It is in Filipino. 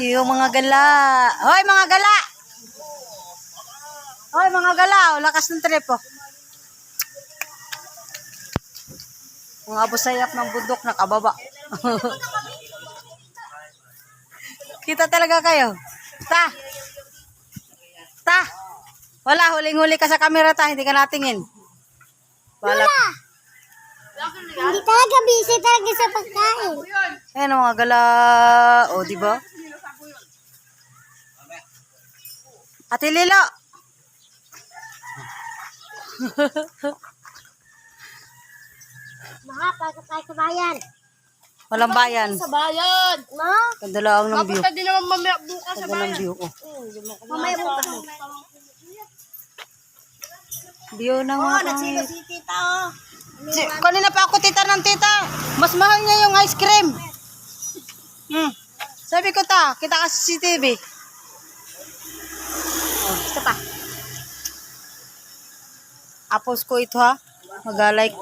Yung mga gala. Hoy, mga gala! Hoy, mga gala. Lakas ng trip, oh. Mga abusayap ng bundok nakababa. Kita talaga kayo. Ta! Ta! Wala, huling-huli ka sa camera, ta. Hindi ka natingin. Wala. Hindi talaga busy talaga sa pagkain. Ayan ang mga gala. O, di ba? Ate Lilo. Mga, pasok tayo sa bayan. Walang bayan. Sa bayan. Ma, Kadalaang ng view. Papunta din naman mamaya bukas sa Ganda ng bayan. view, oh. mamaya bukas. View ng mga kahit. Si tita, oh. Kanina pa ako tita ng tita. Mas mahal niya yung ice cream. Sabi ko ta, kita ka sa CCTV. Oh, isa pa. Apos ko ito ha. Mag-like ka.